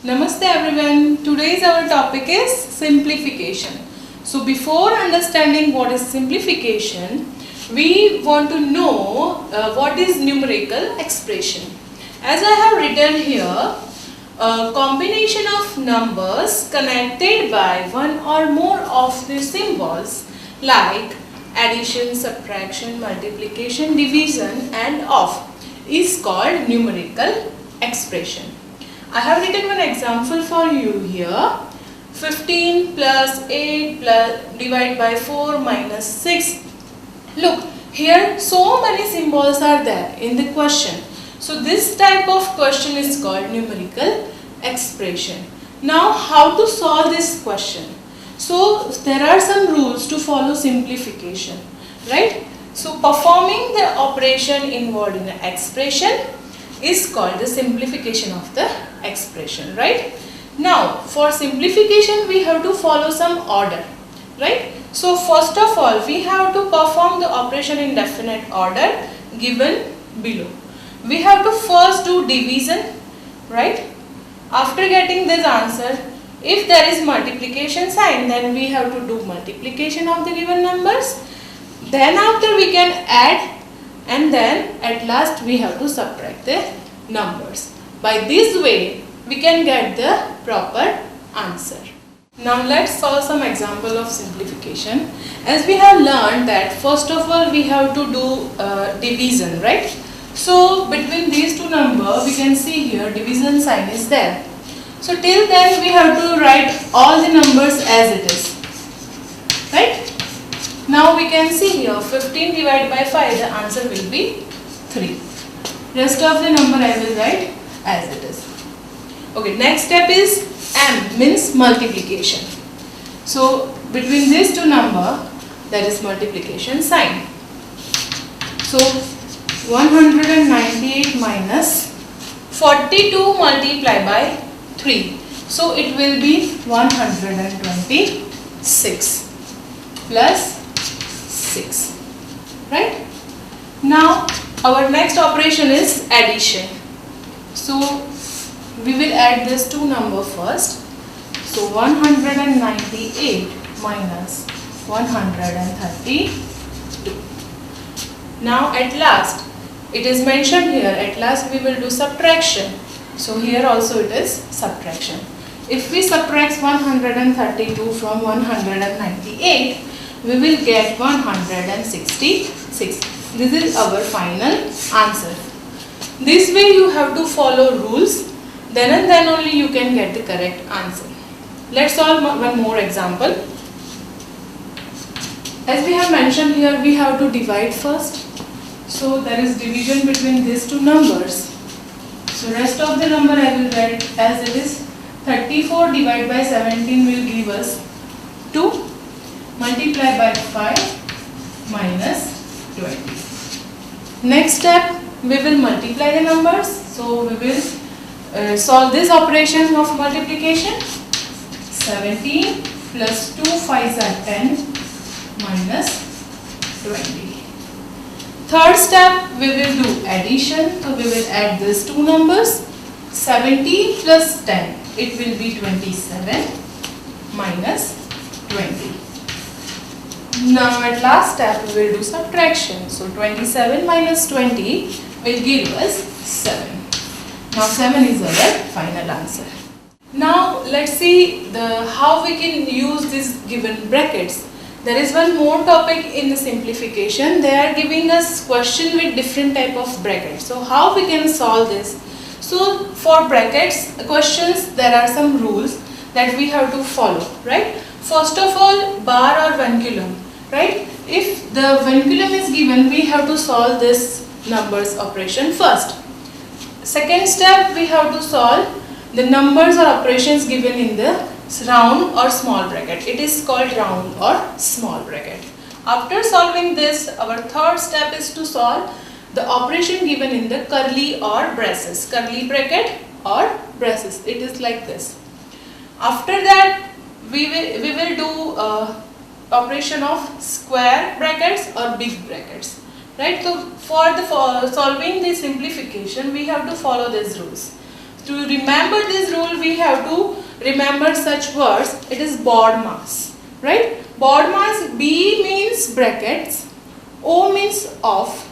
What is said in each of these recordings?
Namaste everyone. Today's our topic is simplification. So before understanding what is simplification, we want to know what is numerical expression. As I have written here, a combination of numbers connected by one or more of the symbols like addition, subtraction, multiplication, division and of is called numerical expression. I have written one example for you here. 15 plus 8 plus divided by 4 minus 6. Look, here so many symbols are there in the question. So this type of question is called numerical expression. Now how to solve this question? So there are some rules to follow simplification, right? So performing the operation involved in the expression is called the simplification of the expression, right? Now for simplification we have to follow some order, right? So first of all we have to perform the operation in definite order given below. We have to first do division, right? After getting this answer, if there is multiplication sign, then we have to do multiplication of the given numbers. Then after we can add, and then at last we have to subtract the numbers. By this way we can get the proper answer. Now let's solve some example of simplification. As we have learned that first of all we have to do division, right? So between these two numbers we can see here division sign is there. So till then we have to write all the numbers as it is, right? Now we can see here 15 divided by 5, the answer will be 3. Rest of the number I will write as it is. Okay, next step is M, means multiplication. So between these two numbers there is multiplication sign. So 198 minus 42 multiplied by 3. So it will be 126 plus 6, right? Now our next operation is addition. So we will add this two number first. So 198 minus 132. Now at last it is mentioned here, at last we will do subtraction. So here also it is subtraction. If we subtract 132 from 198, we will get 166. This is our final answer. This way you have to follow rules, then and then only you can get the correct answer. Let's solve one more example. As we have mentioned here, we have to divide first. So there is division between these two numbers. So rest of the number I will write as it is. 34 divided by 17 will give us 2 multiplied by 5 minus 20. Next step we will multiply the numbers. So we will solve this operation of multiplication. 17 plus 2 5s are 10 minus 20. Third step we will do addition. So we will add these two numbers. 17 plus 10, it will be 27 minus 20. Now at last step we will do subtraction. So 27 minus 20 will give us 7. Now 7 is our final answer. Now let's see how we can use these given brackets. There is one more topic in the simplification. They are giving us question with different type of brackets. So how we can solve this? So for brackets questions there are some rules that we have to follow, right? First of all, bar or vinculum, right? If the vinculum is given, we have to solve this numbers operation first. Second step, we have to solve the numbers or operations given in the round or small bracket. It is called round or small bracket. After solving this, our third step is to solve the operation given in the curly or braces, curly bracket or braces. It is like this. After that, we will do operation of square brackets or big brackets, right? So for solving the simplification, we have to follow these rules. To remember this rule, we have to remember such words. It is BODMAS, right? BODMAS, B means brackets, O means of,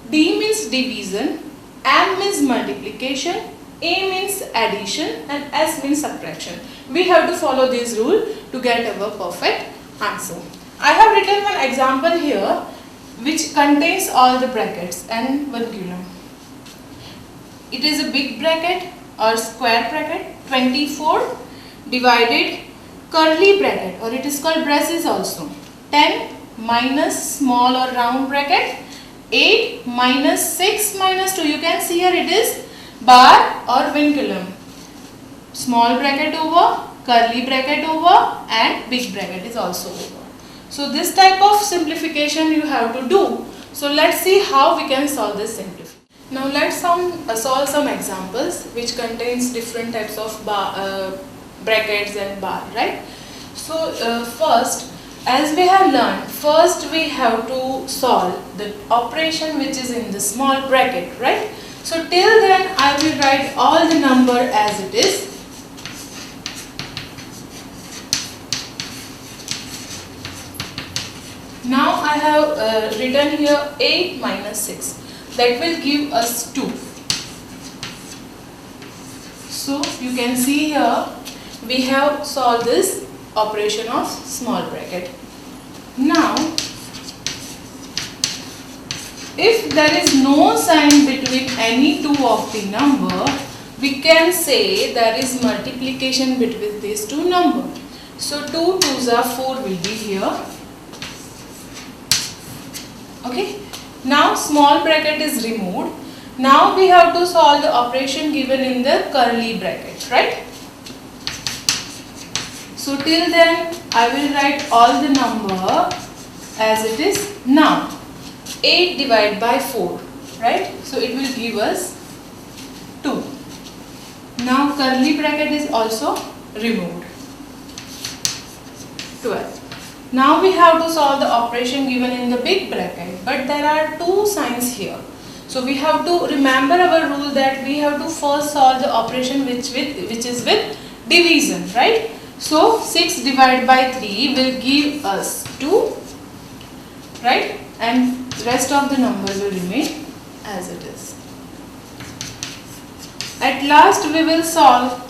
D means division, M means multiplication, A means addition, and S means subtraction. We have to follow this rule to get our perfect answer. I have written one example here which contains all the brackets and vinculum. It is a big bracket or square bracket, 24 divided curly bracket, or it is called braces also, 10 minus small or round bracket, 8 minus 6 minus 2. You can see here it is bar or vinculum. Small bracket over, curly bracket over, and big bracket is also over. So this type of simplification you have to do. So let's see how we can solve this simplification. Now let's solve some examples which contains different types of brackets and bar, right? So first, as we have learned, first we have to solve the operation which is in the small bracket, right? So till then I will write all the number as it is. Now I have written here 8 minus 6. That will give us 2. So you can see here we have solved this operation of small bracket. Now if there is no sign between any two of the number, we can say there is multiplication between these two numbers. So 2 2s are 4 will be here. Okay. Now small bracket is removed. Now we have to solve the operation given in the curly bracket, right? So till then I will write all the number as it is now. 8 divided by 4, right? So it will give us 2. Now curly bracket is also removed. 12. Now we have to solve the operation given in the big bracket, but there are two signs here. So we have to remember our rule that we have to first solve the operation which is with division, right? So 6 divided by 3 will give us 2, right? And rest of the number will remain as it is. At last we will solve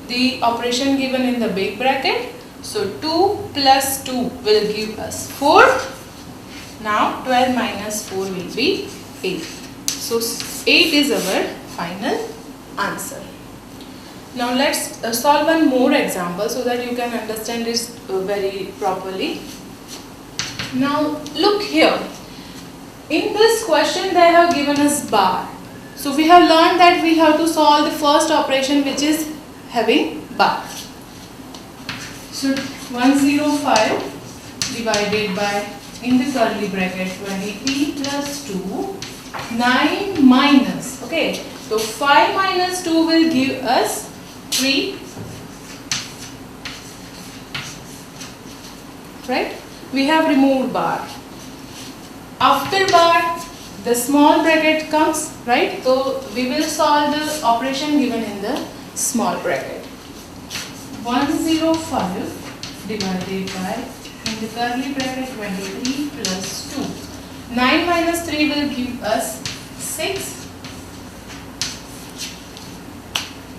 the operation given in the big bracket. So 2 plus 2 will give us 4. Now 12 minus 4 will be 8. So 8 is our final answer. Now let's solve one more example so that you can understand this very properly. Now look here. In this question they have given us bar. So we have learned that we have to solve the first operation which is having bar. So 105 divided by, in the curly bracket, 23 plus 2, 9 minus, okay. So 5 minus 2 will give us 3, right? We have removed bar. After bar, the small bracket comes, right? So we will solve the operation given in the small bracket. 105 divided by, in the curly bracket, 23 plus 2. 9 minus 3 will give us 6.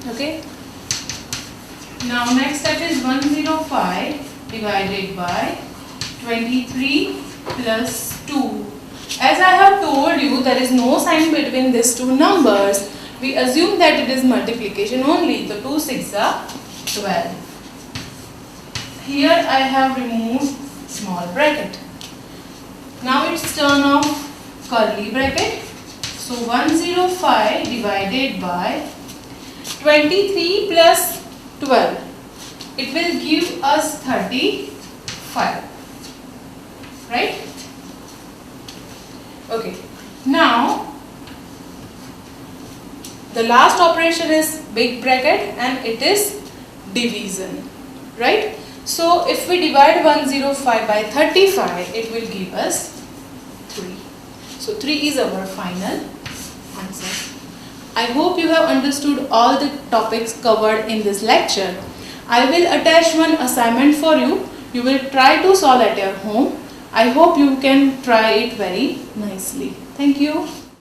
Okay. Now next step is 105 divided by 23 plus 2. As I have told you, there is no sign between these two numbers. We assume that it is multiplication only. So 2 6 are 12. Here I have removed small bracket. Now it's turn of curly bracket. So 105 divided by 23 plus 12. It will give us 35. Right? Okay. Now the last operation is big bracket and it is division. Right? So if we divide 105 by 35, it will give us 3. So 3 is our final answer. I hope you have understood all the topics covered in this lecture. I will attach one assignment for you. You will try to solve at your home. I hope you can try it very nicely. Thank you.